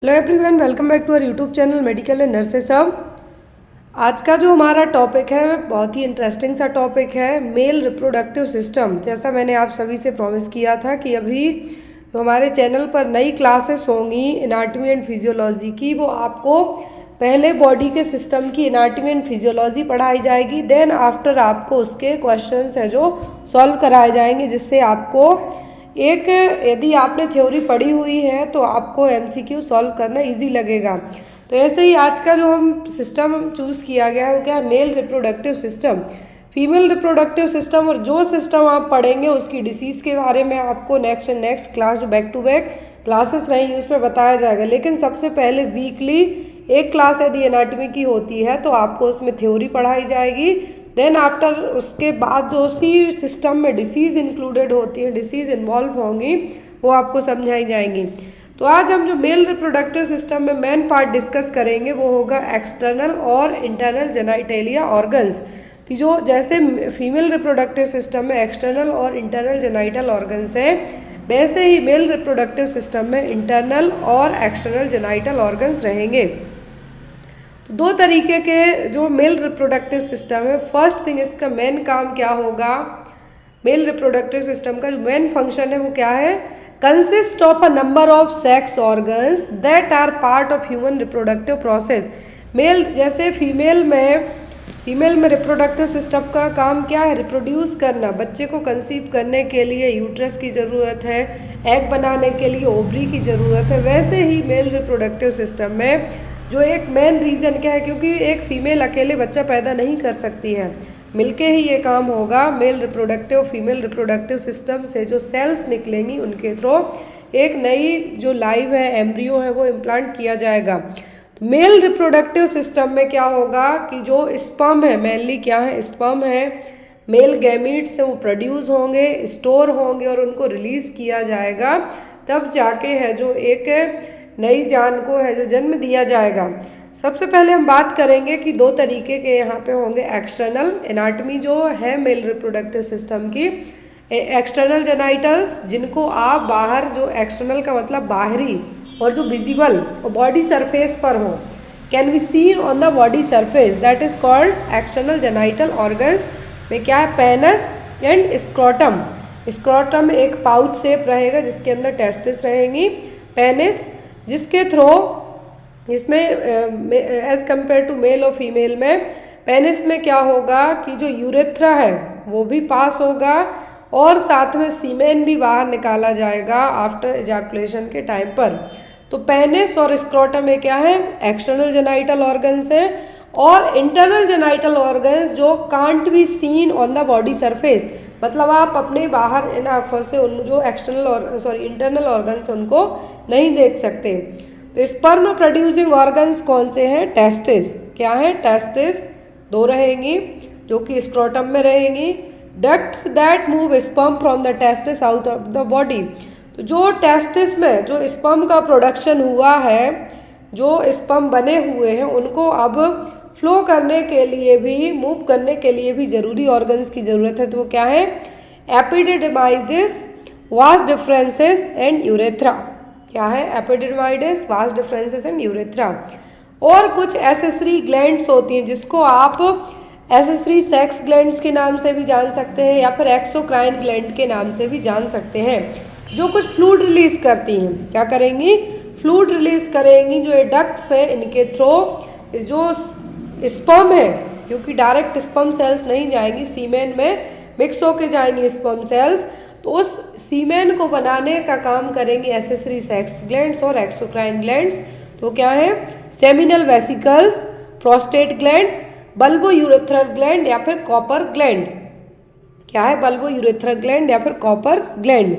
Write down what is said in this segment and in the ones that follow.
Hello everyone, welcome back to our YouTube channel medical and nurses hub. आज का जो हमारा टॉपिक है बहुत ही इंटरेस्टिंग सा टॉपिक है, मेल रिप्रोडक्टिव सिस्टम। जैसा मैंने आप सभी से प्रॉमिस किया था कि अभी जो हमारे चैनल पर नई क्लासेस होंगी एनाटॉमी एंड फिजियोलॉजी की, वो आपको पहले बॉडी के सिस्टम की एनाटॉमी एंड फिजियोलॉजी पढ़ाई जाएगी, देन आफ्टर आपको उसके क्वेश्चंस हैं जो सॉल्व कराए जाएंगे, जिससे आपको एक, यदि आपने थ्योरी पढ़ी हुई है तो आपको एमसीक्यू सॉल्व करना इजी लगेगा। तो ऐसे ही आज का जो हम सिस्टम चूज़ किया गया है वो क्या है, male reproductive system, female reproductive system. और जो सिस्टम आप पढ़ेंगे उसकी डिसीज़ के बारे में आपको नेक्स्ट एंड नेक्स्ट क्लास जो बैक टू बैक क्लासेस रहेंगी उसमें बताया जाएगा। लेकिन सबसे पहले वीकली एक क्लास यदि एनाटॉमी की होती है तो आपको उसमें थ्योरी पढ़ाई जाएगी, देन आफ्टर उसके बाद जो उसी सिस्टम में डिसीज़ इंक्लूडेड होती है, डिसीज़ इन्वॉल्व होंगी, वो आपको समझाई जाएंगी। तो आज हम जो मेल रिप्रोडक्टिव सिस्टम में मेन पार्ट डिस्कस करेंगे वो होगा एक्सटर्नल और इंटरनल जेनाइटेलिया ऑर्गन्स कि जो जैसे फीमेल रिप्रोडक्टिव सिस्टम में एक्सटर्नल और इंटरनल जेनाइटल ऑर्गन्स हैं, वैसे ही मेल रिप्रोडक्टिव सिस्टम में इंटरनल और एक्सटर्नल जेनाइटल ऑर्गन्स रहेंगे। दो तरीके के जो मेल रिप्रोडक्टिव सिस्टम है, फर्स्ट थिंग इसका मेन काम क्या होगा, मेल रिप्रोडक्टिव सिस्टम का जो मेन फंक्शन है वो क्या है, consist of a number of sex organs that are part of human reproductive process. Male जैसे फीमेल में रिप्रोडक्टिव सिस्टम का काम क्या है, रिप्रोड्यूस करना, बच्चे को कंसीव करने के लिए यूट्रस की ज़रूरत है, एग बनाने के लिए ओवरी की ज़रूरत है। वैसे ही मेल रिप्रोडक्टिव सिस्टम में जो एक मेन रीज़न क्या है, क्योंकि एक फ़ीमेल अकेले बच्चा पैदा नहीं कर सकती है, मिलके ही ये काम होगा। Male reproductive female reproductive system से जो सेल्स निकलेंगी उनके थ्रू एक नई जो लाइव है, एम्ब्रियो है, वो इम्प्लांट किया जाएगा। तो मेल रिप्रोडक्टिव सिस्टम में क्या होगा कि जो स्पर्म है, मेनली क्या है, स्पर्म है, मेल गैमीट्स हैं, वो प्रोड्यूस होंगे, स्टोर होंगे और उनको रिलीज़ किया जाएगा, तब जाके है जो एक नई जान को है जो जन्म दिया जाएगा। सबसे पहले हम बात करेंगे कि दो तरीके के यहाँ पे होंगे एक्सटर्नल एनाटॉमी जो है मेल रिप्रोडक्टिव सिस्टम की, एक्सटर्नल जेनाइटल्स जिनको आप बाहर, जो एक्सटर्नल का मतलब बाहरी, और जो विजिबल और बॉडी सरफेस पर हो, can be seen on the body surface, that is called external genital organs. में क्या है, पेनस एंड स्क्रोटम। स्क्रोटम एक पाउच शेप रहेगा जिसके अंदर टेस्टिस रहेंगी, पेनिस जिसके थ्रू, जिसमें एज कम्पेयर टू मेल और फीमेल में पेनिस में क्या होगा कि जो यूरेथ्रा है वो भी पास होगा और साथ में सीमेन भी बाहर निकाला जाएगा आफ्टर एजाकुलेशन के टाइम पर। तो पेनिस और स्क्रोटम में क्या है, एक्सटर्नल जेनाइटल ऑर्गन्स हैं, और इंटरनल जेनाइटल ऑर्गन्स जो can't be seen on the body surface, मतलब आप अपने बाहर इन आँखों से उन जो इंटरनल ऑर्गन्स उनको नहीं देख सकते। तो स्पर्म प्रोड्यूसिंग ऑर्गन्स कौन से हैं, टेस्टिस, क्या है, टेस्टिस दो रहेंगी जो कि स्क्रोटम में रहेंगी, ducts that move sperm from the testis out of the body. तो जो टेस्टिस में जो स्पर्म का प्रोडक्शन हुआ है, जो स्पर्म बने हुए हैं, उनको अब फ्लो करने के लिए भी, मूव करने के लिए भी ज़रूरी ऑर्गन्स की ज़रूरत है। तो वो क्या है, एपिडिडमाइडिस, वास डिफरेंसेस एंड यूरेथ्रा। क्या है, एपिडिडमाइडिस, वास डिफरेंसेस एंड यूरेथ्रा। और कुछ एसेसरी ग्लैंड्स होती हैं जिसको आप एसेसरी सेक्स ग्लैंड्स के नाम से भी जान सकते हैं या फिर एक्सोक्राइन ग्लैंड के नाम से भी जान सकते हैं, जो कुछ फ्लूइड रिलीज करती हैं। क्या करेंगी, फ्लूइड रिलीज करेंगी। जो ये डक्ट्स हैं इनके थ्रू जो स्पर्म है, क्योंकि डायरेक्ट स्पर्म सेल्स नहीं जाएंगी, सीमेन में मिक्स होके जाएंगी स्पर्म सेल्स, तो उस सीमेन को बनाने का काम करेंगी एसेसरी सेक्स ग्लैंड्स और एक्सोक्राइन ग्लैंड्स। तो क्या है, seminal vesicles, prostate gland, bulbo urethral gland या फिर कॉपर ग्लैंड। क्या है, बल्बो यूरेथ्रल ग्लैंड या फिर कॉपर ग्लैंड।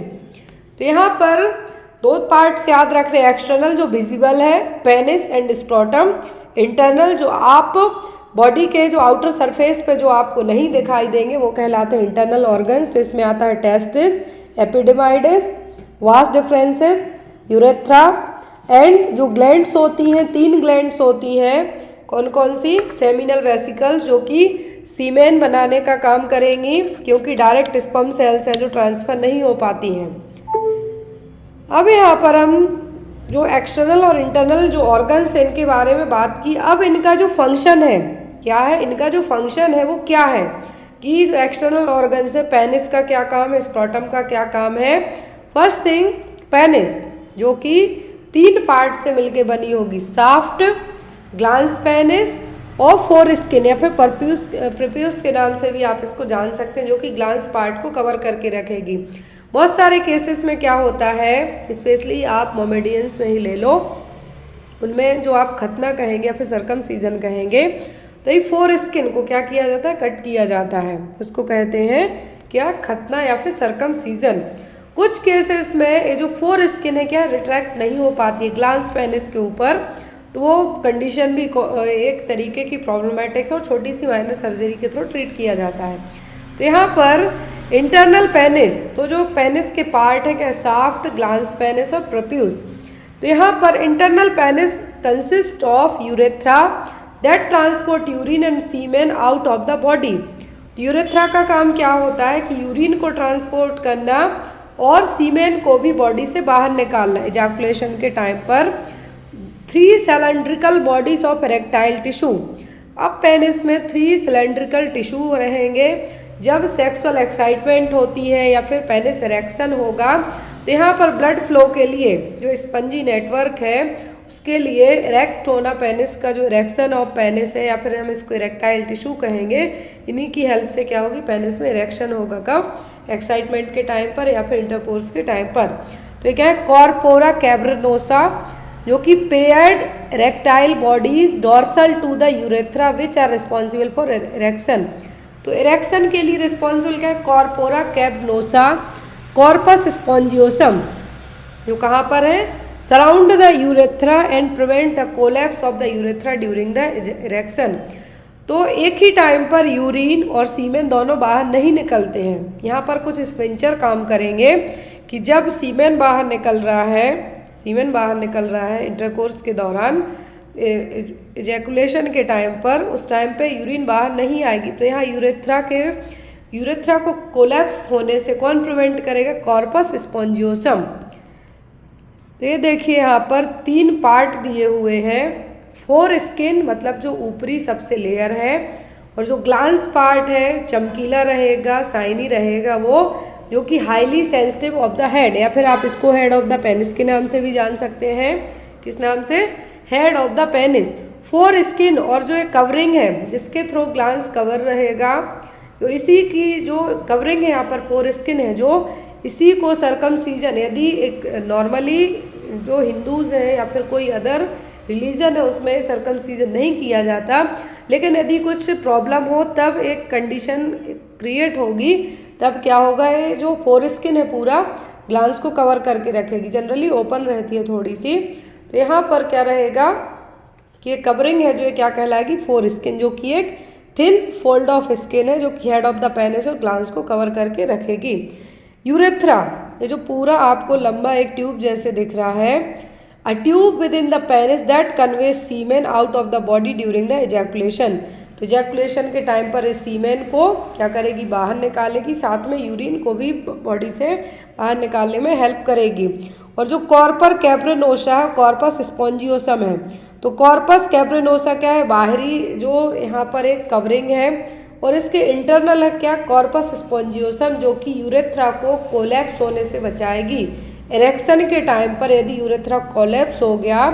तो यहाँ पर दो पार्ट्स याद रख रहे हैं, एक्सटर्नल जो विजिबल है, पेनिस एंड स्क्रोटम, इंटरनल जो आप बॉडी के जो आउटर सरफेस पे जो आपको नहीं दिखाई देंगे वो कहलाते हैं इंटरनल ऑर्गन्स। तो इसमें आता है टेस्टिस, एपिडिमाइडिस, वास डिफरेंसेस, यूरेथ्रा, एंड जो ग्लैंड्स होती हैं, 3 ग्लैंड्स होती हैं, कौन कौन सी, सेमिनल वेसिकल्स जो कि सीमेन बनाने का काम करेंगी, क्योंकि डायरेक्ट स्पर्म सेल्स हैं जो ट्रांसफ़र नहीं हो पाती हैं। अब यहाँ पर हम जो एक्सटर्नल और इंटरनल जो ऑर्गन्स हैं इनके बारे में बात की। अब इनका जो फंक्शन है क्या है, इनका जो फंक्शन है वो क्या है कि जो एक्सटर्नल ऑर्गन्स है, पेनिस का क्या काम है, स्क्रॉटम का क्या काम है। फर्स्ट थिंग, पेनिस जो कि 3 पार्ट से मिलके बनी होगी, साफ्ट, ग्लांस पेनिस और फोर स्किन या फिर प्रोप्यूस के नाम से भी आप इसको जान सकते हैं, जो कि ग्लांस पार्ट को कवर करके रखेगी। बहुत सारे केसेस में क्या होता है, स्पेशली आप मोमेडियंस में ही ले लो, उनमें जो आप खतना कहेंगे या फिर सरकमसीजन कहेंगे, तो ये फोर स्किन को क्या किया जाता है, कट किया जाता है। इसको कहते हैं क्या, खतना या फिर सरकमसीजन। कुछ केसेस में ये जो फोर स्किन है क्या रिट्रैक्ट नहीं हो पाती है ग्लांस पेनिस के ऊपर, तो वो कंडीशन भी एक तरीके की प्रॉब्लमेटिक है और छोटी सी माइनर सर्जरी के थ्रू ट्रीट किया जाता है। तो यहाँ पर इंटरनल पेनिस, तो जो पेनिस के पार्ट हैं क्या, साफ्ट, ग्लांस पेनिस और प्रोप्यूस। तो यहाँ पर internal penis consist of urethra that transport urine and semen out of the body. Urethra का काम क्या होता है कि यूरिन को ट्रांसपोर्ट करना और सीमेन को भी बॉडी से बाहर निकालना इजैकुलेशन के टाइम पर। 3 cylindrical bodies of erectile tissue. अब पेनिस में 3 सिलेंड्रिकल टिश्यू रहेंगे। जब सेक्सुअल एक्साइटमेंट होती है या फिर पेनिस इरेक्शन होगा, तो यहाँ पर ब्लड फ्लो के लिए जो स्पंजी नेटवर्क है उसके लिए इरेक्ट होना, पेनिस का जो इरेक्शन ऑफ पेनिस है या फिर हम इसको इरेक्टाइल टिश्यू कहेंगे, इन्हीं की हेल्प से क्या होगी, पेनिस में इरेक्शन होगा। कब, एक्साइटमेंट के टाइम पर या फिर इंटरकोर्स के टाइम पर। तो ये क्या है, कॉर्पोरा कैब्रनोसा, जो कि paired erectile bodies dorsal to the urethra which are responsible for erection. तो इरेक्शन के लिए रिस्पॉन्सिबल क्या है, कॉर्पोरा कैब्रनोसा, कॉर्पस स्पॉन्जियोसम, जो कहाँ पर है, surround the urethra and prevent the collapse of the urethra during the erection. तो एक ही टाइम पर यूरिन और सीमेन दोनों बाहर नहीं निकलते हैं। यहाँ पर कुछ स्पिंचर काम करेंगे कि जब सीमेन बाहर निकल रहा है इंटरकोर्स के दौरान, इजैकुलेशन के टाइम पर, उस टाइम पे यूरिन बाहर नहीं आएगी। तो यहाँ यूरेथ्रा को कोलैप्स होने से कौन प्रिवेंट करेगा, कॉर्पस स्पॉन्जियोसम। तो ये देखिए यहाँ पर 3 पार्ट दिए हुए हैं। फोर स्किन मतलब जो ऊपरी सबसे लेयर है, और जो ग्लांस पार्ट है चमकीला रहेगा, साइनी रहेगा, वो जो कि highly sensitive of the head, या फिर आप इसको हेड ऑफ द पेनिस के नाम से भी जान सकते हैं। किस नाम से, head of the penis. Four skin और जो एक कवरिंग है जिसके थ्रू ग्लांस कवर रहेगा, तो इसी की जो कवरिंग है यहाँ पर फोर स्किन है, जो इसी को सरकमसीजन, यदि एक नॉर्मली जो हिंदूज हैं या फिर कोई अदर रिलीजन है उसमें सरकमसीजन नहीं किया जाता, लेकिन यदि कुछ प्रॉब्लम हो तब एक कंडीशन क्रिएट होगी, तब क्या होगा, ये जो फोर स्किन है पूरा ग्लांस को कवर करके रखेगी, जनरली ओपन रहती है थोड़ी सी। तो यहाँ पर क्या रहेगा कि कवरिंग है जो ये क्या कहलाएगी, फोर स्किन, जो कि एक थिन फोल्ड ऑफ स्किन है जो कि हेड ऑफ द पेनिस और ग्लांस को कवर करके रखेगी। यूरेथ्रा, ये जो पूरा आपको लंबा एक ट्यूब जैसे दिख रहा है, a tube within the penis that conveys semen out of the body during the ejaculation. तो इजैकुलेशन के टाइम पर इस सीमेन को क्या करेगी, बाहर निकालेगी, साथ में यूरिन को भी बॉडी से बाहर निकालने में हेल्प करेगी। और जो कॉर्पर कैब्रेनोसा है, कॉर्पस स्पॉन्जियोसम है। तो कॉर्पस कैब्रेनोसा क्या है, बाहरी जो यहाँ पर एक कवरिंग है, और इसके इंटरनल है क्या, कॉर्पस स्पॉन्जियोसम, जो कि यूरेथ्रा को कोलैप्स होने से बचाएगी। इरेक्शन के टाइम पर यदि यूरेथ्रा कोलैप्स हो गया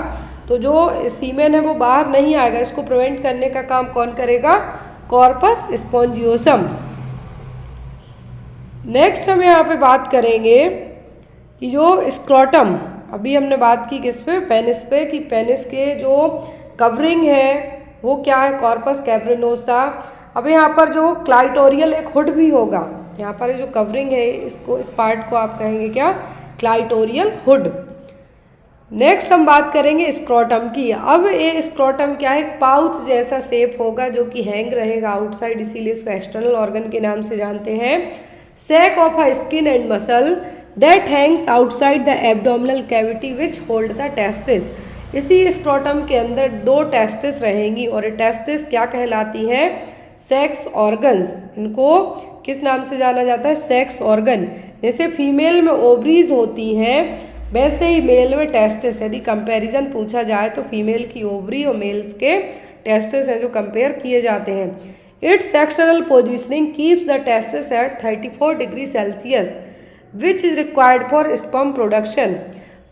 तो जो सीमेन है वो बाहर नहीं आएगा, इसको प्रिवेंट करने का काम कौन करेगा, कॉर्पस स्पॉन्जियोसम। नेक्स्ट हम यहाँ पे बात करेंगे कि जो स्क्रॉटम, अभी हमने बात की किस पे, पेनिस पे, कि पेनिस के जो कवरिंग है वो क्या है, कॉर्पस कैब्रेनोसा। अब यहाँ पर जो क्लाइटोरियल एक हुड भी होगा, यहाँ पर जो कवरिंग है इसको, इस पार्ट को आप कहेंगे क्या, क्लाइटोरियल हुड। नेक्स्ट हम बात करेंगे स्क्रॉटम की। अब ये स्क्रॉटम क्या है, पाउच जैसा शेप होगा जो कि हैंग रहेगा आउटसाइड, इसीलिए इसको एक्सटर्नल ऑर्गन के नाम से जानते हैं। Sac of a skin and muscle that hangs outside the abdominal cavity which hold the testis. इसी स्क्रॉटम के अंदर 2 टेस्टिस रहेंगी, और ये टेस्टिस क्या कहलाती हैं, सेक्स ऑर्गन्स। इनको किस नाम से जाना जाता है, सेक्स ऑर्गन। जैसे फीमेल में ओवरीज होती हैं, वैसे ही मेल में टेस्टिस, यदि कंपैरिजन पूछा जाए तो फीमेल की ओवरी और मेल्स के टेस्टिस हैं जो कंपेयर किए जाते हैं। Its external positioning keeps the testis at 34 degree Celsius which is required for sperm production.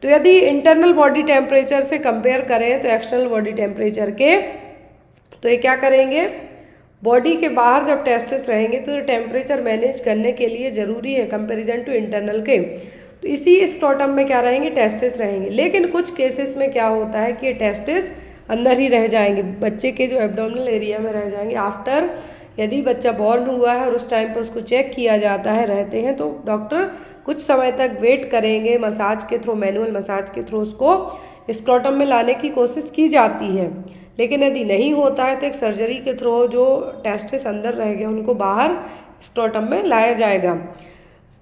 तो यदि इंटरनल बॉडी टेम्परेचर से कंपेयर करें तो एक्सटर्नल बॉडी टेम्परेचर के, तो ये क्या करेंगे, बॉडी के बाहर जब टेस्टिस रहेंगे तो टेम्परेचर मैनेज करने के लिए ज़रूरी है कंपैरिजन टू इंटरनल के, तो इसी स्क्रोटम में क्या रहेंगे, टेस्टिस रहेंगे। लेकिन कुछ केसेस में क्या होता है कि ये टेस्टिस अंदर ही रह जाएंगे, बच्चे के जो एब्डोमिनल एरिया में रह जाएंगे। आफ्टर यदि बच्चा बॉर्न हुआ है और उस टाइम पर उसको चेक किया जाता है, रहते हैं, तो डॉक्टर कुछ समय तक वेट करेंगे, मसाज के थ्रू, मैनुअल मसाज के थ्रू उसको स्क्रोटम में लाने की कोशिश की जाती है। लेकिन यदि नहीं होता है तो एक सर्जरी के थ्रू जो टेस्टिस अंदर रह गए उनको बाहर स्क्रोटम में लाया जाएगा।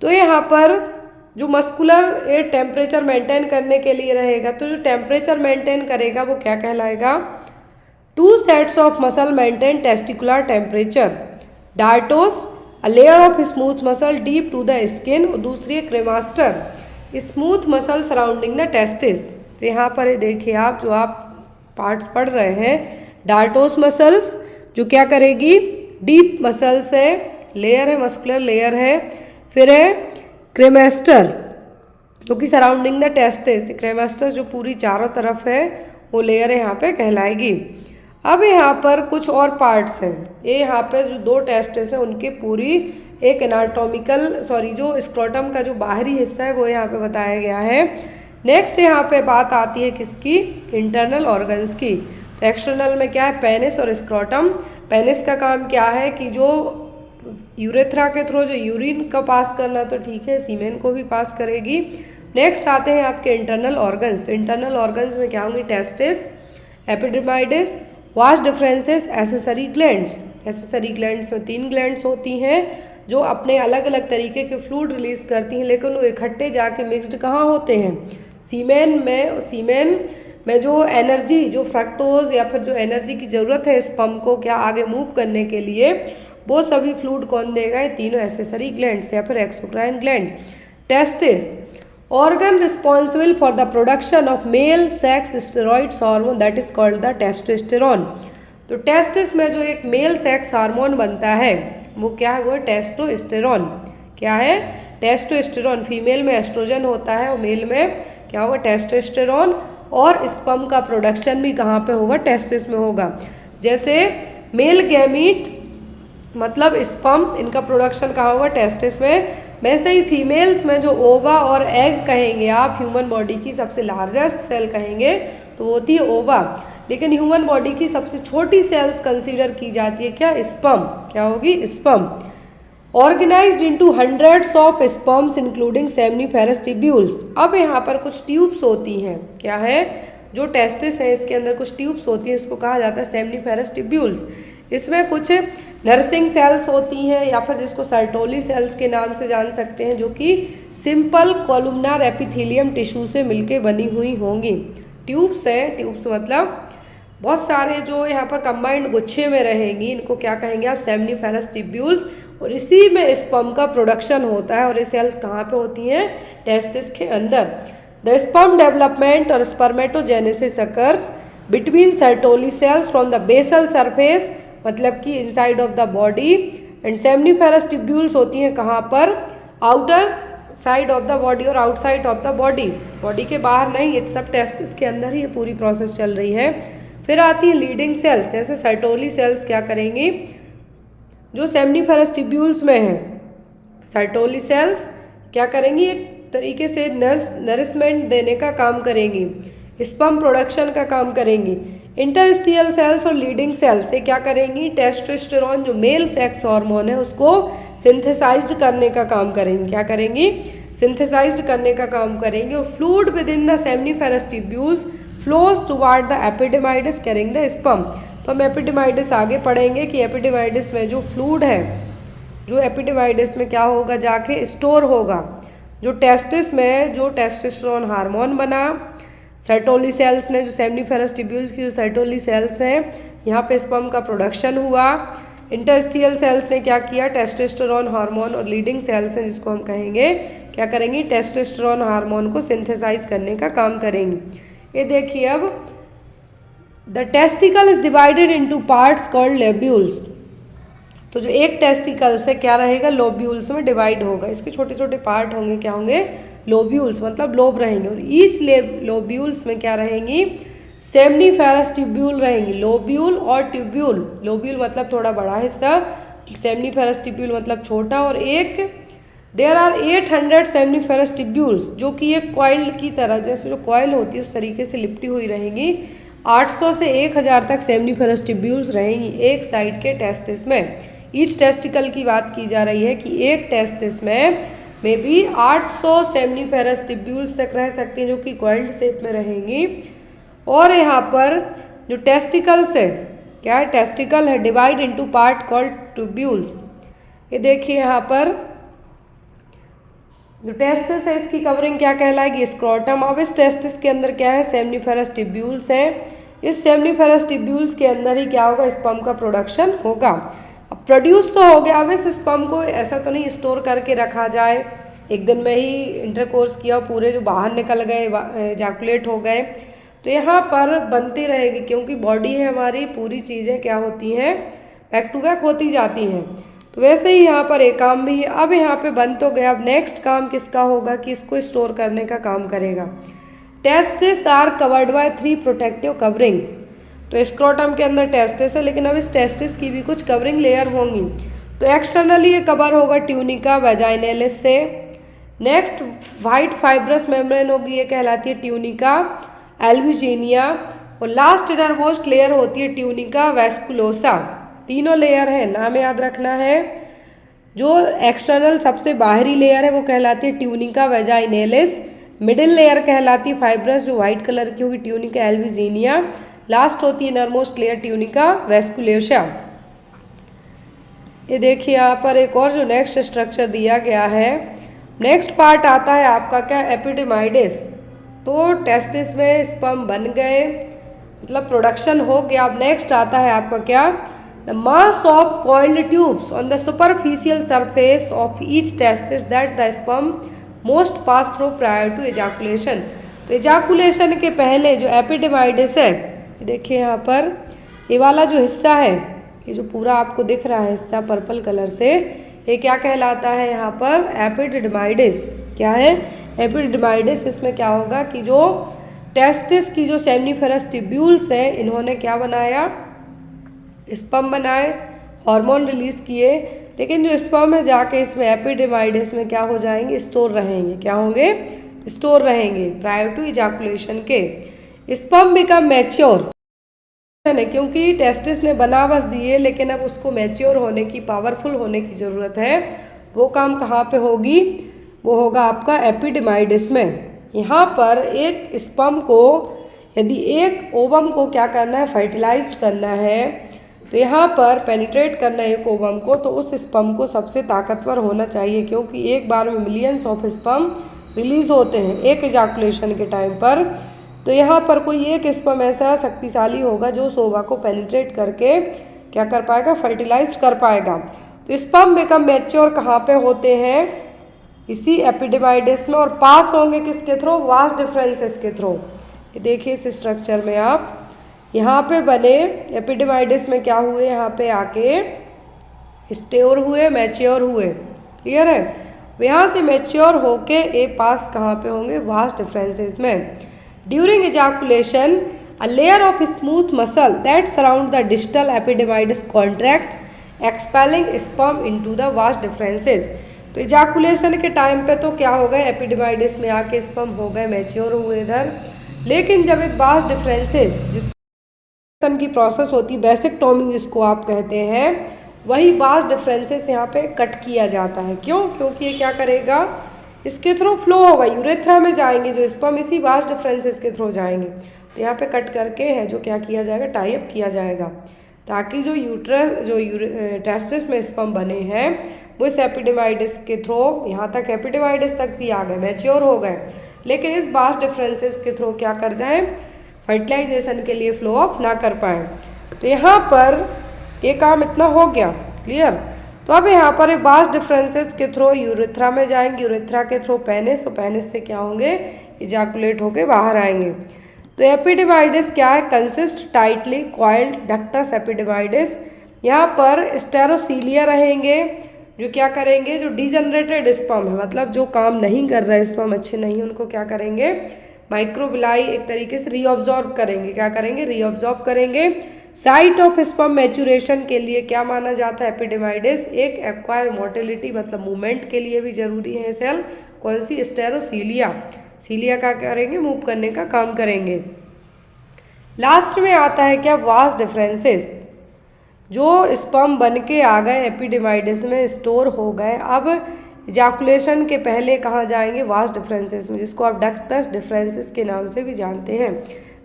तो यहाँ पर जो मस्कुलर ये टेम्परेचर मेंटेन करने के लिए रहेगा, तो जो टेम्परेचर मेंटेन करेगा वो क्या कहलाएगा, 2 sets of muscle maintain testicular temperature, dartos a layer of smooth muscle deep to the skin, और दूसरी है cremaster smooth muscle surrounding the testis. तो यहाँ पर देखिए आप जो आप पार्ट्स पढ़ रहे हैं, डार्टोस मसल्स जो क्या करेगी, डीप मसल्स है, लेयर है, मस्कुलर लेयर है, फिर है क्रेमास्टर जो कि सराउंडिंग द टेस्टिस, क्रेमास्टर जो पूरी चारों तरफ है वो लेयर यहाँ पे कहलाएगी। अब यहाँ पर कुछ और पार्ट्स हैं, ये यहाँ पे जो 2 टेस्टिस हैं उनकी पूरी एक एनाटॉमिकल जो स्क्रोटम का जो बाहरी हिस्सा है वो यहाँ पे बताया गया है। नेक्स्ट यहाँ पे बात आती है किसकी, इंटरनल ऑर्गन्स की। तो एक्सटर्नल में क्या है, पेनिस और स्क्रोटम। पेनिस का काम क्या है कि जो यूरेथ्रा के थ्रू जो यूरिन का पास करना, तो ठीक है, सीमेन को भी पास करेगी। नेक्स्ट आते हैं आपके इंटरनल ऑर्गन्स। तो इंटरनल ऑर्गन्स में क्या होंगी, testis, epididymis, vas deferens, accessory glands. Accessory glands में 3 ग्लैंड्स होती हैं जो अपने अलग अलग तरीके के फ्लूइड रिलीज करती हैं, लेकिन वो इकट्ठे जाके मिक्स्ड कहाँ होते हैं, सीमेन में। सीमेन में जो एनर्जी, जो फ्रक्टोज या फिर जो एनर्जी की ज़रूरत है स्पर्म को क्या आगे मूव करने के लिए, वो सभी फ्लूइड कौन देगा, ये तीनों एसेसरी ग्लैंड्स या फिर exocrine gland. Testis organ responsible for the production of male sex steroids hormone that is called the testosterone। तो टेस्टिस में जो एक मेल सेक्स हार्मोन बनता है वो क्या है, वो है टेस्टोस्टेरोन। क्या है, टेस्टोस्टेरोन। फीमेल में एस्ट्रोजन होता है और मेल में क्या होगा, टेस्टोस्टेरोन। और स्पर्म का प्रोडक्शन भी कहाँ पे होगा, टेस्टिस में होगा। जैसे मेल गैमीट मतलब स्पर्म, इनका प्रोडक्शन कहाँ होगा, टेस्टिस में। वैसे ही फीमेल्स में जो ओवा और एग कहेंगे आप, ह्यूमन बॉडी की सबसे लार्जेस्ट सेल कहेंगे तो वो होती है ओवा। लेकिन ह्यूमन बॉडी की सबसे छोटी सेल्स कंसीडर की जाती है क्या, स्पर्म। क्या होगी, sperm. Organised into hundreds of sperms including seminiferous tubules. अब यहाँ पर कुछ ट्यूब्स होती हैं, क्या है, जो टेस्टिस है इसके अंदर कुछ ट्यूब्स होती हैं, इसको कहा जाता है सेमनीफेरस ट्यूब्यूल्स। इसमें कुछ नर्सिंग सेल्स होती हैं या फिर जिसको सर्टोली सेल्स के नाम से जान सकते हैं, जो कि सिंपल कॉलुमनार एपिथेलियम टिश्यू से मिलके बनी हुई होंगी। ट्यूब्स हैं, ट्यूब्स मतलब बहुत सारे जो यहाँ पर कंबाइंड गुच्छे में रहेंगी, इनको क्या कहेंगे आप, सेमनीफेरस ट्यूब्यूल्स। और इसी में स्पर्म का प्रोडक्शन होता है और ये सेल्स कहाँ पे होती हैं, टेस्टिस के अंदर। द स्पर्म डेवलपमेंट और spermatogenesis occurs between Sertoli cells from the basal surface, मतलब कि inside of the body. And seminiferous tubules होती हैं कहाँ पर, outer side of the body और outside of the body, body के बाहर नहीं, इट सब टेस्टिस के अंदर ही ये पूरी प्रोसेस चल रही है। फिर आती है लीडिंग सेल्स, जैसे सर्टोली सेल्स क्या करेंगी, जो सेमनीफेरस ट्यूब्यूल्स में है, सर्टोली सेल्स क्या करेंगी, एक तरीके से नरिशमेंट देने का काम करेंगी, स्पर्म प्रोडक्शन का काम करेंगी। इंटरस्टिशियल सेल्स और लीडिंग सेल्स से क्या करेंगी, टेस्टोस्टेरोन जो मेल सेक्स हार्मोन है उसको सिंथेसाइज्ड करने का काम करेंगी। क्या करेंगी, सिंथेसाइज्ड करने का काम करेंगे। और fluid within the seminiferous tubules flows toward the epididymis carrying the sperm. तो हम एपिडिमाइडिस आगे पढ़ेंगे कि एपिडिमाइडिस में जो फ्लूइड है, जो एपिडिमाइडिस में क्या होगा, जाके स्टोर होगा। जो टेस्टिस में जो टेस्टोस्टेरोन हार्मोन बना, सर्टोली सेल्स ने, जो सेमनीफेरस ट्यूब्यूल्स की जो सर्टोली सेल्स हैं, यहाँ पे स्पर्म का प्रोडक्शन हुआ। इंटरस्टिशियल सेल्स ने क्या किया, टेस्टोस्टेरोन हार्मोन, और लीडिंग सेल्स हैं जिसको हम कहेंगे क्या करेंगी, टेस्टोस्टेरोन हार्मोन को सिंथेसाइज करने का काम करेंगी। ये देखिए अब the testicle is divided into parts called lobules. तो जो एक टेस्टिकल से क्या रहेगा, लोब्यूल्स में डिवाइड होगा। इसके छोटे छोटे पार्ट होंगे, क्या होंगे, लोब्यूल्स, मतलब लोब रहेंगे। और ईच लोब्यूल्स में क्या रहेंगी, सेमनीफेरस ट्यूब्यूल रहेंगी। लोब्यूल और ट्यूब्यूल, लोब्यूल मतलब थोड़ा बड़ा हिस्सा, सेमनीफेरस ट्यूब्यूल मतलब छोटा। और एक देयर आर 800 सेमनीफेरस ट्यूब्यूल्स, जो कि एक कॉइल की तरह, जैसे जो कॉइल होती है उस तरीके से लिपटी हुई रहेंगी। 800 से 1000 तक सेमनीफेरस ट्यूब्यूल्स रहेंगी एक साइड के टेस्टिस में। ईच टेस्टिकल की बात की जा रही है कि एक टेस्टिस में भी 800 सेमनीफेरस ट्यूब्यूल्स तक रह सकती हैं, जो कि कॉइल्ड शेप में रहेंगी। और यहाँ पर जो टेस्टिकल्स है, क्या है, टेस्टिकल है, divide into part called tubules. ये देखिए यहाँ पर जो टेस्टिस है इसकी कवरिंग क्या कहलाएगी, स्क्रोटम। अब इस टेस्टिस के अंदर क्या है, सेमनीफेरस ट्यूब्यूल्स हैं। इस सेमनीफेरस ट्यूब्यूल्स के अंदर ही क्या होगा, स्पर्म का प्रोडक्शन होगा। अब प्रोड्यूस तो हो गया, अब इस स्पर्म को ऐसा तो नहीं स्टोर करके रखा जाए, एक दिन में ही इंटरकोर्स किया पूरे जो बाहर निकल गए, एजाकुलेट हो गए, तो यहाँ पर बनती रहेगी, क्योंकि बॉडी है हमारी, पूरी चीज़ें क्या होती हैं, बैक टू बैक होती जाती हैं। तो वैसे ही यहाँ पर एक काम भी है। अब यहाँ पे बन तो गया, अब नेक्स्ट काम किसका होगा कि इसको स्टोर करने का काम करेगा। Testis are covered by 3 protective covering. तो स्क्रोटम के अंदर टेस्टिस है, लेकिन अब इस टेस्टिस की भी कुछ कवरिंग लेयर होंगी। तो एक्सटर्नली ये कवर होगा ट्यूनिका वैजाइनैलिस से। नेक्स्ट वाइट फाइब्रस मेम्ब्रेन होगी, ये कहलाती है ट्यूनिका एल्ब्यूजिनिया। और लास्ट इनरमोस्ट लेयर होती है ट्यूनिका वेस्कुलोसा। तीनों लेयर है, नाम याद रखना है। जो एक्सटर्नल सबसे बाहरी लेयर है वो कहलाती है ट्यूनिका वैजाइनैलिस। मिडिल लेयर कहलाती है फाइब्रस, जो व्हाइट कलर की होगी, ट्यूनिका एल्ब्यूजिनिया। लास्ट होती है इनरमोस्ट लेयर ट्यूनिका वेस्कुलोसा। ये देखिए यहाँ पर एक और जो नेक्स्ट स्ट्रक्चर दिया गया है। नेक्स्ट पार्ट आता है आपका क्या, एपिडिमाइडिस। तो टेस्टिस में स्पर्म बन गए, मतलब प्रोडक्शन हो गया। अब नेक्स्ट आता है आपका क्या, the mass of coiled tubes on the superficial surface of each testis that the sperm most pass through prior to ejaculation. तो एजाकुलेशन के पहले जो एपिडिमाइडिस है, देखिए यहाँ पर ये वाला जो हिस्सा है, ये जो पूरा आपको दिख रहा है हिस्सा पर्पल कलर से, ये क्या कहलाता है यहाँ पर, एपिडिमाइडिस। क्या है, एपिडिमाइडिस। इसमें क्या होगा कि जो टेस्टिस की जो सेमनीफेरस ट्यूब्यूल्स हैं, इन्होंने क्या बनाया, स्पर्म बनाए, हार्मोन रिलीज किए, लेकिन जो स्पर्म है जाके इसमें एपिडिमाइडिस में क्या हो जाएंगे, स्टोर रहेंगे। क्या होंगे, स्टोर रहेंगे प्रायर टू इजाकुलेशन के। स्पर्म बिकम मैच्योर है, क्योंकि टेस्टिस ने बना बस दिए, लेकिन अब उसको मैच्योर होने की, पावरफुल होने की ज़रूरत है। वो काम कहाँ पे होगी, वो होगा आपका एपिडिमाइडिस में। यहाँ पर एक स्पर्म को, यदि एक ओवम को क्या करना है, फर्टिलाइज्ड करना है, तो यहाँ पर पेनिट्रेट करना है एक ओवम को, तो उस स्पर्म को सबसे ताकतवर होना चाहिए, क्योंकि एक बार में मिलियंस ऑफ स्पर्म रिलीज होते हैं एक इजाकुलेशन के टाइम पर। तो यहाँ पर कोई एक स्पर्म ऐसा शक्तिशाली होगा जो उस ओवा को पेनिट्रेट करके क्या कर पाएगा, फर्टिलाइज कर पाएगा। तो स्पर्म बिकम मैच्योर कहाँ पे होते हैं, इसी एपिडिमाइडिस में, और पास होंगे किसके थ्रू, वास्ट डिफरेंसेस के थ्रू। ये देखिए इस स्ट्रक्चर में आप यहाँ पे बने, एपिडिमाइडिस में क्या हुए, यहाँ पे आके स्टोर हुए, मैच्योर हुए। क्लियर है, यहाँ से मैच्योर होके ए पास कहाँ पे होंगे, वास्ट डिफरेंसेस में। During ejaculation a layer of smooth muscle that surround the distal epididymis contracts expelling sperm into the vas deferens. तो इजाकुलेशन के टाइम पे तो क्या हो गए, एपिडिमाइडिस में आके स्पर्म हो गए, मैच्योर हुए इधर। लेकिन जब एक वास्ट डिफरेंसेस, जिस की प्रोसेस होती है, बेसिक्टोमी जिसको आप कहते हैं, वही वास्ट डिफरेंसेस यहाँ पे कट किया जाता है। क्यों, क्योंकि ये क्या करेगा, इसके थ्रू फ्लो होगा, यूरेथ्रा में जाएंगे जो स्पर्म, इसी वास्ट डिफरेंसेस के थ्रू जाएंगे। तो यहाँ पे कट करके है जो क्या किया जाएगा, टाई अप किया जाएगा, ताकि जो टेस्टिस में स्पर्म बने हैं वो इस एपिडिमाइडिस के थ्रू यहाँ तक, एपिडिमाइडिस तक भी आ गए, मैच्योर हो गए, लेकिन इस वास्ट डिफरेंसेस के थ्रू क्या कर जाए, फर्टिलाइजेशन के लिए फ्लो ऑफ ना कर पाए। तो यहाँ पर ये काम इतना हो गया, क्लियर। तो अब यहाँ पर वास्ट डिफरेंसेस के थ्रू यूरेथ्रा में जाएंगे, यूरेथ्रा के थ्रू पेनिस, और पेनिस से क्या होंगे, इजैकुलेट होके बाहर आएंगे। तो एपिडिमाइडिस क्या है, कंसिस्ट टाइटली कॉइल्ड डक्टस एपिडिमाइडिस। यहाँ पर स्टेरोसीलिया रहेंगे जो क्या करेंगे, जो डिजनरेटेड स्पर्म है, मतलब जो काम नहीं कर रहे स्पर्म, अच्छे नहीं है, उनको क्या करेंगे, माइक्रोबिलाई एक तरीके से रीऑब्जॉर्ब करेंगे, क्या करेंगे, रीऑब्जॉर्ब करेंगे। साइट ऑफ स्पर्म मैचुरेशन के लिए क्या माना जाता है, एपिडिमाइडिस एक एक्वायर मोटिलिटी मतलब मूवमेंट के लिए भी जरूरी है सेल, कौन सी, स्टेरोसीलिया। सीलिया का करेंगे, मूव करने का काम करेंगे। लास्ट में आता है क्या, वास्ट डिफरेंसेस, जो स्पर्म बन के आ गए एपिडिमाइडिस में, स्टोर हो गए, अब इजैकुलेशन के पहले कहाँ जाएंगे, वास्ट डिफरेंसेस में, जिसको आप डक्टस डिफरेंसेस के नाम से भी जानते हैं।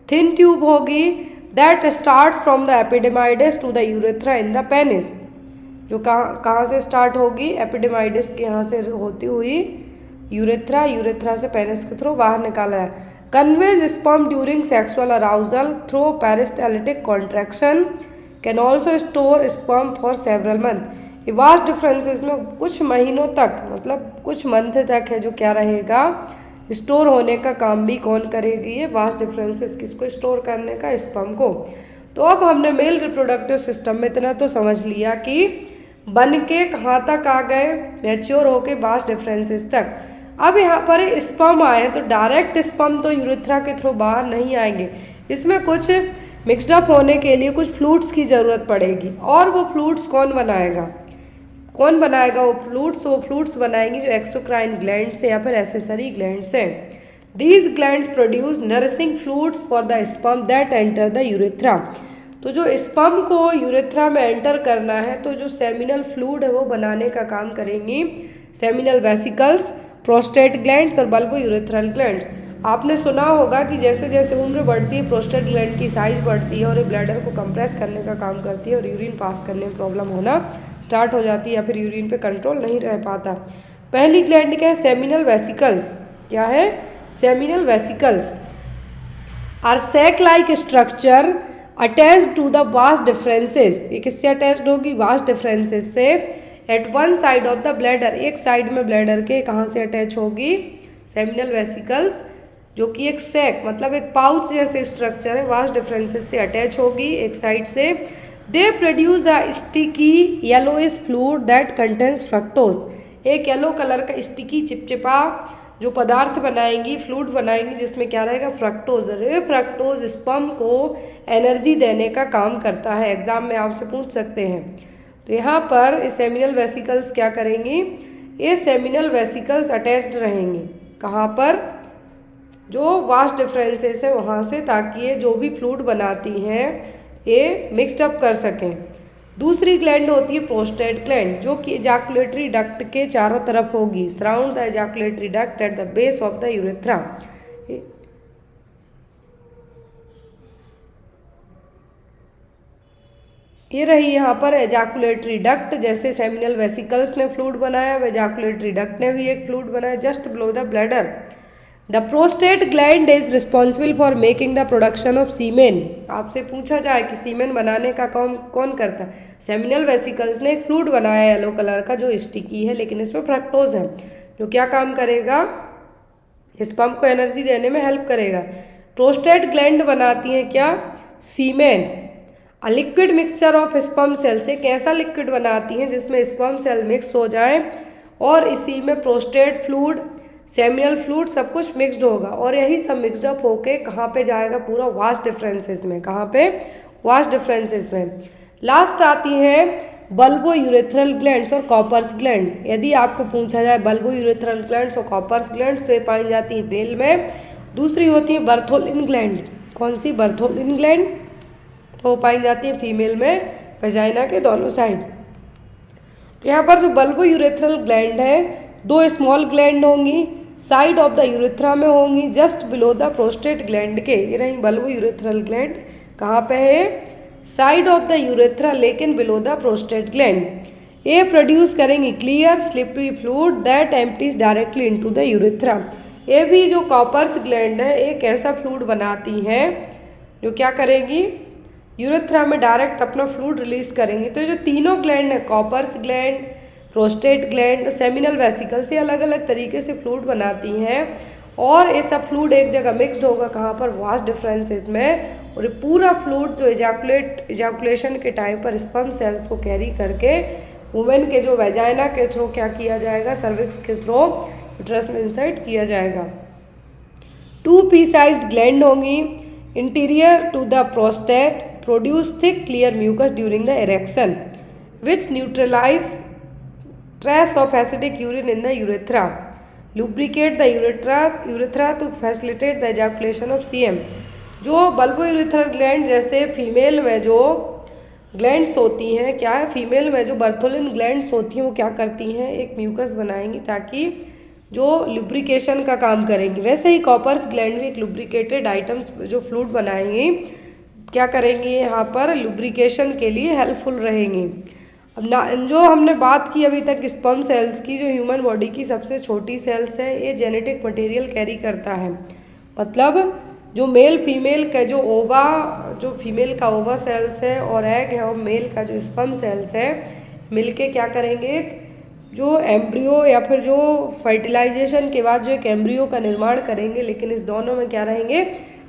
थिन ट्यूब होगी that starts from the epididymis to the urethra in the penis, जो कहाँ से स्टार्ट होगी, एपिडिमाइडिस के यहाँ से होती हुई यूरेथ्रा, यूरेथ्रा से पेनिस के थ्रू बाहर निकाला है। Conveys sperm during sexual arousal through peristaltic contraction, can also store sperm for several month. Vast deferens में कुछ महीनों तक, मतलब कुछ मंथ तक है जो क्या रहेगा, स्टोर होने का काम भी कौन करेगी, ये वास्ट डिफरेंसेस, किसको स्टोर करने का, स्पर्म को। तो अब हमने मेल रिप्रोडक्टिव सिस्टम में इतना तो समझ लिया कि बन के कहाँ तक आ गए, मैच्योर होके वास्ट डिफरेंसेस तक। अब यहाँ पर स्पर्म आए हैं तो डायरेक्ट स्पर्म तो यूरेथ्रा के थ्रू बाहर नहीं आएंगे, इसमें कुछ मिक्सडअप होने के लिए कुछ फ्लूइड्स की ज़रूरत पड़ेगी, और वो फ्लूइड्स कौन बनाएगा, कौन बनाएगा वो फ्लूइड्स बनाएंगी जो एक्सोक्राइन ग्लैंड से या फिर एसेसरी ग्लैंड से। These glands produce nourishing fluids for the sperm that enter the urethra. तो जो स्पर्म को यूरेथ्रा में एंटर करना है तो जो सेमिनल फ्लूइड है वो बनाने का काम करेंगी सेमिनल वेसिकल्स, प्रोस्टेट ग्लैंड्स और बल्बो यूरेथ्रल ग्लैंड्स। आपने सुना होगा कि जैसे जैसे उम्र बढ़ती है प्रोस्टेट ग्लैंड की साइज बढ़ती है और ये ब्लैडर को कंप्रेस करने का काम करती है और यूरिन पास करने में प्रॉब्लम होना स्टार्ट हो जाती है या फिर यूरिन पे कंट्रोल नहीं रह पाता। पहली ग्लैंड क्या है, सेमिनल वेसिकल्स। क्या है, seminal vesicles are sac like structure attached to the vas deferens. ये किससे अटैच्ड होगी, वास्ट डिफरेंसेस से। At one side of the bladder, एक साइड में ब्लैडर के कहाँ से अटैच होगी, सेमिनल वेसिकल्स, जो कि एक सैक मतलब एक पाउच जैसे स्ट्रक्चर है, वास्ट डिफरेंसेस से अटैच होगी एक साइड से। They produce a sticky yellowish fluid that contains fructose. एक येलो कलर का स्टिकी चिपचिपा जो पदार्थ बनाएंगी, फ्लूइड बनाएंगी, जिसमें क्या रहेगा, फ्रक्टोज। ये फ्रक्टोज स्पर्म को एनर्जी देने का काम करता है, एग्जाम में आपसे पूछ सकते हैं। तो यहाँ पर सेमिनल वेसिकल्स क्या करेंगी, ये सेमिनल वेसिकल्स अटैच्ड रहेंगी कहाँ पर, जो वास्ट डिफरेंसेस है वहाँ से, ताकि ये जो भी फ्लूइड बनाती हैं ये मिक्सड अप कर सकें। दूसरी ग्लैंड होती है प्रोस्टेट ग्लैंड, जो कि एजाकुलेटरी डक्ट के चारों तरफ होगी, surround the ejaculatory duct at the base of the urethra. ये रही यहाँ पर एजाकुलेटरी डक्ट, जैसे सेमिनल वेसिकल्स ने फ्लूइड बनाया, एजाकुलेटरी डक्ट ने भी एक फ्लूइड बनाया just below the bladder. The prostate gland is responsible for making the production of semen. आपसे पूछा जाए कि सीमेन बनाने का काम कौन करता है, सेमिनल वेसिकल्स ने एक फ्लूइड बनाया येलो कलर का जो स्टिकी है, लेकिन इसमें फ्रक्टोज है, जो क्या काम करेगा, स्पर्म को एनर्जी देने में हेल्प करेगा। प्रोस्टेट ग्लैंड बनाती हैं क्या, semen. A liquid mixture of sperm cell से कैसा लिक्विड बनाती हैं, जिसमें स्पर्म सेल मिक्स हो जाए और इसी में प्रोस्टेट फ्लूइड, सेमिनल फ्लूइड सब कुछ मिक्सड होगा, और यही सब मिक्सड अप होके कहाँ पे जाएगा, पूरा वास्ट डिफरेंसेस में। कहाँ पे, वास्ट डिफरेंसेस में। लास्ट आती है बल्बो यूरेथ्रल ग्लैंड्स और कॉपर्स ग्लैंड। यदि आपको पूछा जाए बल्बो यूरेथ्रल ग्लैंड्स और कॉपर्स ग्लैंड्स, तो ये पाई जाती है मेल में। दूसरी होती है बर्थोलिन ग्लैंड। कौन सी, बर्थोलिन ग्लैंड, तो पाई जाती है फीमेल में, वेजाइना के दोनों साइड। यहाँ पर जो बल्बो यूरेथ्रल ग्लैंड है, दो स्मॉल ग्लैंड होंगी, साइड ऑफ द यूरेथ्रा में होंगी, just below the prostate gland के। ये रही बल्बो यूरेथ्रल ग्लैंड, कहाँ पे है, साइड ऑफ द यूरेथ्रा लेकिन बिलो द प्रोस्टेट ग्लैंड। ये प्रोड्यूस करेंगी clear slippery fluid that empties directly into the urethra. ये भी जो कॉपर्स ग्लैंड है एक ऐसा फ्लूइड बनाती हैं जो क्या करेगी, यूरेथ्रा में डायरेक्ट अपना फ्लूइड रिलीज करेंगी। तो ये जो तीनों ग्लैंड है, Cowper's gland, prostate gland, seminal vesicle से अलग अलग तरीके से फ्लूइड बनाती हैं और ये सब फ्लूइड एक जगह मिक्सड होगा, कहाँ पर, वास्ट डिफरेंसेस में। और ये पूरा फ्लूइड जो इजैकुलेशन के टाइम पर स्पर्म सेल्स को कैरी करके वुमेन के जो वेजाइना के थ्रू क्या किया जाएगा, सर्विक्स के थ्रू यूट्रस में इंसर्ट किया जाएगा। 2 pea-sized ग्लैंड होंगी interior to the prostate, produce thick clear mucus during the erection which neutralize trace of acidic urine in the urethra, lubricate the urethra to facilitate the ejaculation of semen. जो bulbo urethral gland जैसे female में जो glands होती हैं, क्या है, female में जो बर्थोलिन ग्लैंड्स होती हैं वो क्या करती हैं, एक म्यूकस बनाएंगी ताकि जो लुब्रिकेशन का काम करेंगी। वैसे ही कॉपर्स ग्लैंड भी एक लुब्रिकेटेड आइटम्स जो फ्लूइड बनाएंगी, क्या करेंगी, यहाँ पर लुब्रिकेशन के लिए हेल्पफुल रहेंगी। अब ना, जो हमने बात की अभी तक स्पर्म सेल्स की, जो ह्यूमन बॉडी की सबसे छोटी सेल्स है, ये जेनेटिक मटेरियल कैरी करता है। मतलब जो मेल फीमेल का जो ओवा, जो फीमेल का ओवा सेल्स है और एग है, और मेल का जो स्पर्म सेल्स है, मिलके क्या करेंगे, जो एम्ब्रियो या फिर जो फर्टिलाइजेशन के बाद जो एक एम्ब्रियो का निर्माण करेंगे। लेकिन इस दोनों में क्या रहेंगे,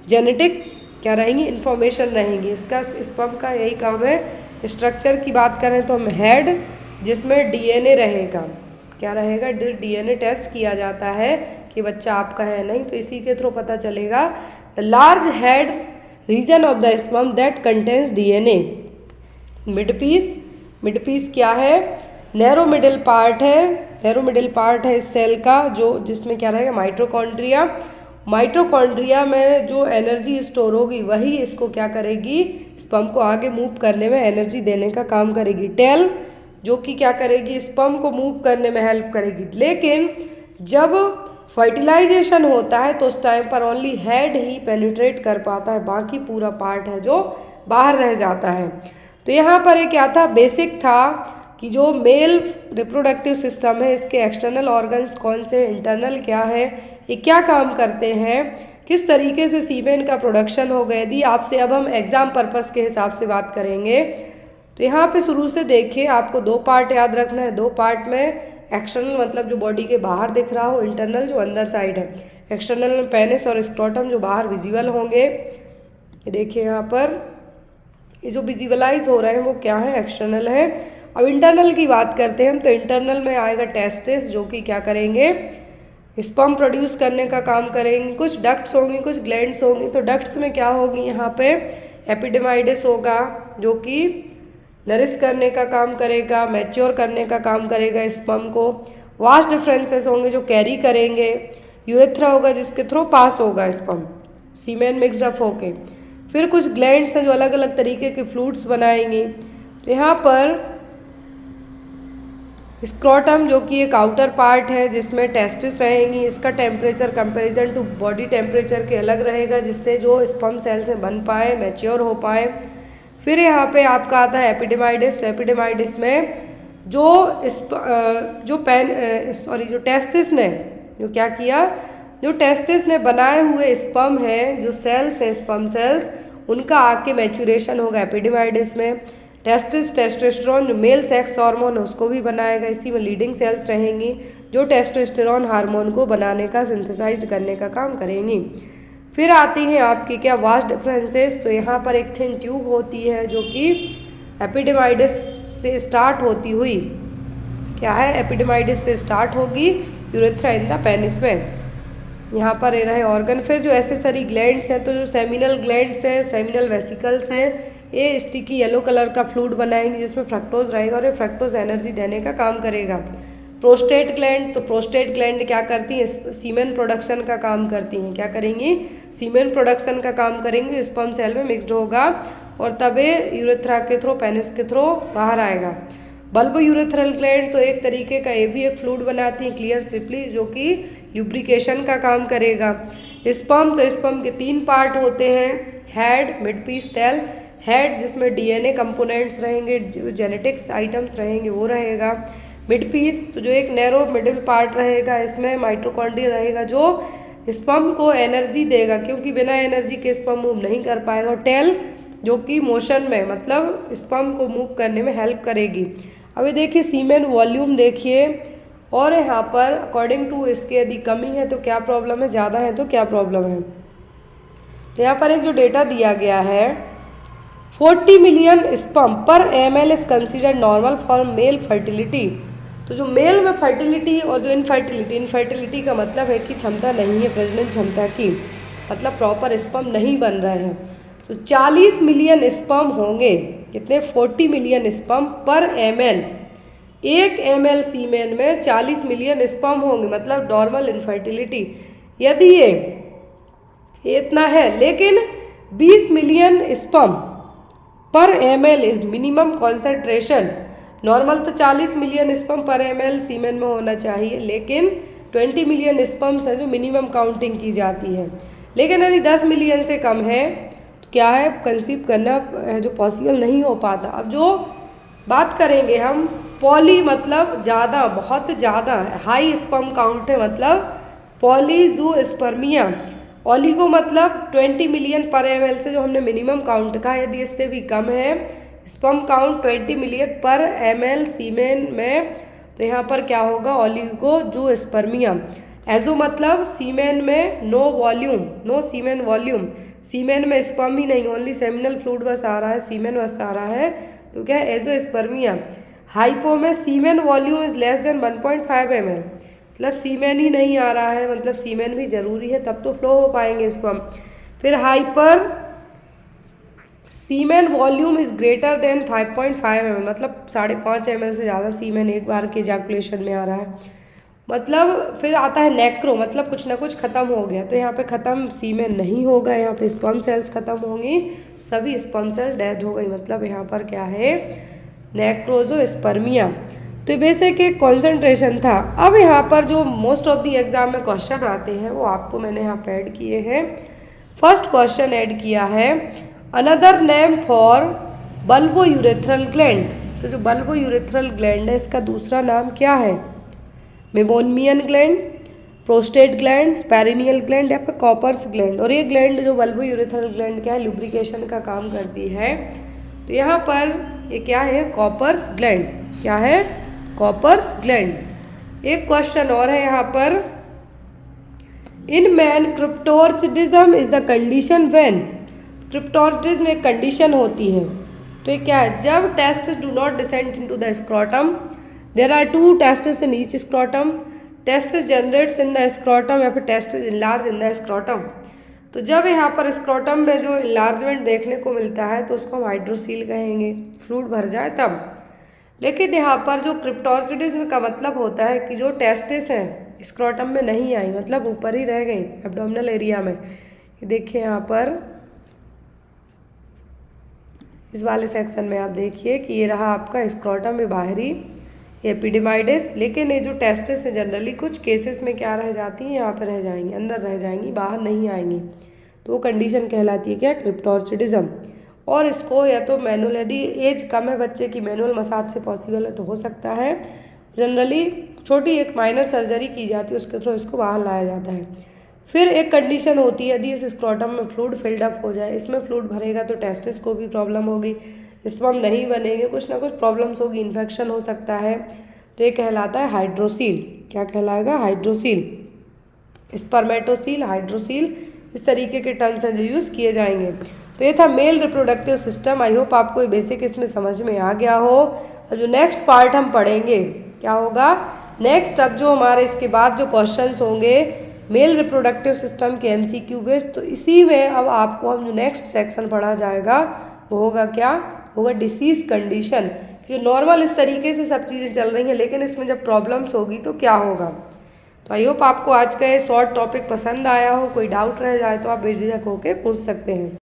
जेनेटिक क्या रहेंगी, इन्फॉर्मेशन रहेंगी। इसका स्पर्म का यही काम है। स्ट्रक्चर की बात करें तो हम हेड, जिसमें डीएनए रहेगा, क्या रहेगा, डीएनए टेस्ट किया जाता है कि बच्चा आपका है नहीं, तो इसी के थ्रू पता चलेगा। The large head region of the sperm that contains DNA. Mid piece क्या है, नैरो मिडिल पार्ट है, नैरो मिडिल पार्ट है इस सेल का, जो जिसमें क्या रहेगा, माइटोकॉन्ड्रिया। माइटोकॉन्ड्रिया में जो एनर्जी स्टोर होगी वही इसको क्या करेगी, स्पर्म को आगे मूव करने में एनर्जी देने का काम करेगी। टेल जो कि क्या करेगी, स्पर्म को मूव करने में हेल्प करेगी। लेकिन जब फर्टिलाइजेशन होता है तो उस टाइम पर ओनली हेड ही पेनिट्रेट कर पाता है, बाकी पूरा पार्ट है जो बाहर रह जाता है। तो यहाँ पर एक क्या था, बेसिक था कि जो मेल रिप्रोडक्टिव सिस्टम है, इसके एक्सटर्नल ऑर्गन्स कौन से, इंटरनल क्या है, ये क्या काम करते हैं, किस तरीके से सीमेन का प्रोडक्शन होगा। यदि आपसे अब हम एग्जाम पर्पस के हिसाब से बात करेंगे तो यहाँ पे शुरू से देखिए, आपको 2 पार्ट याद रखना है। 2 पार्ट में एक्सटर्नल मतलब जो बॉडी के बाहर दिख रहा हो, इंटरनल जो अंदर साइड है। एक्सटर्नल में पेनिस और स्क्रोटम जो बाहर विजिबल होंगे, ये देखिए यहाँ पर ये जो विजिबलाइज हो रहे हैं वो क्या है, एक्सटर्नल है। अब इंटरनल की बात करते हैं हम, तो इंटरनल में आएगा टेस्टिस, जो कि क्या करेंगे, स्पर्म प्रोड्यूस करने का काम करेंगे। कुछ डक्ट्स होंगी, कुछ ग्लैंड्स होंगी। तो डक्ट्स में क्या होगी, यहाँ पे एपिडेमाइडिस होगा, जो कि नरिश करने का काम करेगा, मैच्योर करने का काम करेगा स्पर्म को। वास्ट डिफरेंसेस होंगे जो कैरी करेंगे। यूरेथ्रा होगा जिसके थ्रू पास होगा स्पर्म, सीमेन मिक्सड अप होके। फिर कुछ ग्लैंड्स हैं जो अलग अलग तरीके के फ्लूइड्स बनाएंगी। तो यहाँ पर स्क्रोटम जो कि एक आउटर पार्ट है जिसमें टेस्टिस रहेंगी, इसका temperature comparison to body temperature के अलग रहेगा, जिससे जो स्पर्म सेल्स में बन पाए, मैच्योर हो पाए। फिर यहाँ पे आपका आता है एपिडेमाइडिस। तो एपिडेमाइडिस में जो टेस्टिस ने जो क्या किया, जो टेस्टिस ने बनाए हुए स्पर्म है, जो सेल्स हैं स्पर्म सेल्स, उनका आके मैच्यूरेशन होगा एपिडेमाइडिस में। टेस्टिस टेस्टोस्टेरोन जो मेल सेक्स हार्मोन है उसको भी बनाएगा, इसी में लीडिंग सेल्स रहेंगी जो टेस्टोस्टेरोन हार्मोन को बनाने का, सिंथेसाइज करने का काम करेंगी। फिर आती हैं आपकी क्या, वास्ट डिफरेंसेस। तो यहाँ पर एक थिन ट्यूब होती है जो कि एपिडेमाइडिस से स्टार्ट होती हुई क्या है, एपिडेमाइडिस से स्टार्ट होगी यूरेथ्रा इन द पेनिस में। यहाँ पर ये रहे ऑर्गन। फिर जो एसेसरी ग्लैंड्स हैं, तो जो सेमिनल ग्लैंड्स हैं, सेमिनल वेसिकल्स हैं, ये स्टिकी येलो कलर का फ्लूइड बनाएंगे जिसमें फ्रक्टोज रहेगा और ये फ्रक्टोज एनर्जी देने का काम करेगा। प्रोस्टेट ग्लैंड, तो प्रोस्टेट ग्लैंड क्या करती हैं, सीमेन प्रोडक्शन का काम करती हैं। क्या करेंगी, सीमेन प्रोडक्शन का काम करेंगी, स्पर्म सेल में मिक्सड होगा और तब ये यूरेथ्रा के थ्रू, पेनिस के थ्रू बाहर आएगा। बल्बो यूरेथ्रल ग्लैंड तो एक तरीके का ये भी एक फ्लूइड बनाती है, क्लियर सिपली, जो कि ल्यूब्रिकेशन का काम करेगा। स्पर्म, तो स्पर्म के 3 पार्ट होते हैं, head, mid piece, tail. Head जिसमें डीएनए कंपोनेंट्स रहेंगे, जो जेनेटिक्स आइटम्स रहेंगे वो रहेगा। मिड पीस तो जो एक नैरो मिडिल पार्ट रहेगा, इसमें माइटोकॉन्ड्रिया रहेगा जो स्पर्म को एनर्जी देगा, क्योंकि बिना एनर्जी के स्पर्म मूव नहीं कर पाएगा। टेल जो कि मोशन में मतलब स्पर्म को मूव करने में हेल्प करेगी। अभी देखिए सीमेन वॉल्यूम देखिए, और यहाँ पर अकॉर्डिंग टू इसके यदि कमी है तो क्या प्रॉब्लम है, ज़्यादा है तो क्या प्रॉब्लम है। तो यहाँ पर एक जो डेटा दिया गया है 40 मिलियन स्पर्म पर ml is considered normal for male fertility. तो जो मेल में फर्टिलिटी और जो इनफर्टिलिटी का मतलब है कि क्षमता नहीं है प्रजनन क्षमता की, मतलब प्रॉपर स्पर्म नहीं बन रहे हैं, तो 40 मिलियन स्पर्म होंगे। कितने? 40 मिलियन स्पर्म पर ml। 1 ml सीमेन में 40 मिलियन स्पर्म होंगे, मतलब नॉर्मल इनफर्टिलिटी। यदि ये इतना है, लेकिन 20 मिलियन स्पर्म पर ml is minimum concentration. Normal तो 40 मिलियन स्पर्म पर ml सीमेन में होना चाहिए, लेकिन 20 मिलियन स्पर्म्स है जो मिनिमम काउंटिंग की जाती है। लेकिन यदि 10 मिलियन से कम है तो क्या है, कंसीव करना जो पॉसिबल नहीं हो पाता। अब जो बात करेंगे हम पॉली, मतलब ज़्यादा, बहुत ज़्यादा हाई स्पर्म काउंट है, मतलब पॉलीजोस्पर्मिया। ओलिगो मतलब 20 मिलियन पर ml से जो हमने मिनिमम काउंट कहा, यदि इससे भी कम है स्पर्म काउंट 20 मिलियन पर ml सीमेन में, तो यहाँ पर क्या होगा, ओलिगोजोस्पर्मिया। एजो मतलब सीमेन में नो वॉल्यूम, नो सीमेन वॉल्यूम, सीमेन में स्पर्म ही नहीं, ओनली सेमिनल फ्लूइड बस आ रहा है, सीमेन बस आ रहा है, तो क्या है, एजोस्पर्मिया। हाइपो में semen volume is less than 1.5 ml, मतलब सीमेन ही नहीं आ रहा है, मतलब सीमेन भी ज़रूरी है तब तो फ्लो हो पाएंगे स्पर्म। फिर hyper semen volume is greater than 5.5 ml, मतलब 5.5 ml से ज़्यादा सीमेन एक बार के इजैकुलेशन में आ रहा है, मतलब। फिर आता है नेक्रो, मतलब कुछ ना कुछ ख़त्म हो गया, तो यहाँ पे ख़त्म सीमेन नहीं होगा, यहाँ पे स्पर्म सेल्स ख़त्म होंगी, सभी स्पर्म सेल डेथ हो गई, मतलब यहाँ पर क्या है, नेक्रोजोस्पर्मिया। तो बेसिक एक कॉन्सेंट्रेशन था। अब यहाँ पर जो मोस्ट ऑफ द एग्जाम में क्वेश्चन आते हैं वो आपको मैंने यहाँ पे ऐड किए हैं। फर्स्ट क्वेश्चन ऐड किया है, another name for bulbo urethral gland. तो जो बल्बो यूरेथ्रल ग्लैंड है इसका दूसरा नाम क्या है, Meibomian gland, prostate gland, perineal gland या फिर कॉपर्स ग्लैंड। और ये ग्लैंड जो बल्बो यूरेथ्रल ग्लैंड क्या है, लुब्रिकेशन का काम करती है। तो यहाँ पर ये क्या है, कॉपर्स ग्लैंड, क्या है, कॉपर्स ग्लैंड। एक क्वेश्चन और है यहाँ पर, in man cryptorchidism is the condition when. Cryptorchidism एक कंडीशन होती है, तो ये क्या है, जब testis do not descend into the scrotum, there are 2 testis in each scrotum, testis generates in the scrotum या फिर testis enlarge in the scrotum. तो जब यहाँ पर स्क्रोटम में जो इनलार्जमेंट देखने को मिलता है तो उसको हम हाइड्रोसील कहेंगे, फ्लूइड भर जाए तब। लेकिन यहाँ पर जो क्रिप्टोर्चिडिज्म का मतलब होता है कि जो टेस्टिस हैं स्क्रोटम में नहीं आई, मतलब ऊपर ही रह गई एब्डोमिनल एरिया में। ये देखिए यहाँ पर इस वाले सेक्शन में आप देखिए कि ये रहा आपका स्क्रोटम में बाहरी एपिडेमाइडिस, लेकिन ये जो टेस्टिस है जनरली कुछ केसेस में क्या रह जाती हैं, यहाँ पर रह जाएंगी, अंदर रह जाएंगी, बाहर नहीं आएंगी, तो वो कंडीशन कहलाती है क्या, क्रिप्टोर्चिडिज्म। और इसको या तो मैनुअल, यदि एज कम है बच्चे की, मैनुअल मसाज से पॉसिबल है तो हो सकता है, जनरली छोटी एक माइनर सर्जरी की जाती है उसके थ्रू इसको बाहर लाया जाता है। फिर एक कंडीशन होती है, यदि इस स्क्रोटम में फ्लूइड फिल्डअप हो जाए, इसमें फ्लूइड भरेगा तो टेस्टिस को भी प्रॉब्लम होगी, स्पर्म नहीं बनेंगे, कुछ ना कुछ प्रॉब्लम्स होगी, इन्फेक्शन हो सकता है, तो ये कहलाता है हाइड्रोसील। क्या कहलाएगा, हाइड्रोसील। स्पर्मेटोसील, हाइड्रोसील, इस तरीके के टर्म्स हैं जो यूज़ किए जाएंगे। तो ये था mail reproductive system. I hope आपको ये बेसिक इसमें समझ में आ गया हो। और जो नेक्स्ट पार्ट हम पढ़ेंगे क्या होगा, नेक्स्ट अब जो हमारे इसके बाद जो क्वेश्चंस होंगे मेल रिप्रोडक्टिव सिस्टम के MCQ बेस्ड, तो इसी में अब आपको हम जो नेक्स्ट सेक्शन पढ़ा जाएगा वो होगा क्या, होगा डिसीज़ कंडीशन। जो नॉर्मल इस तरीके से सब चीज़ें चल रही हैं, लेकिन इसमें जब प्रॉब्लम्स होगी तो क्या होगा। तो आई होप आपको आज का ये शॉर्ट टॉपिक पसंद आया हो। कोई डाउट रह जाए तो आप बेझिझक होकर पूछ सकते हैं।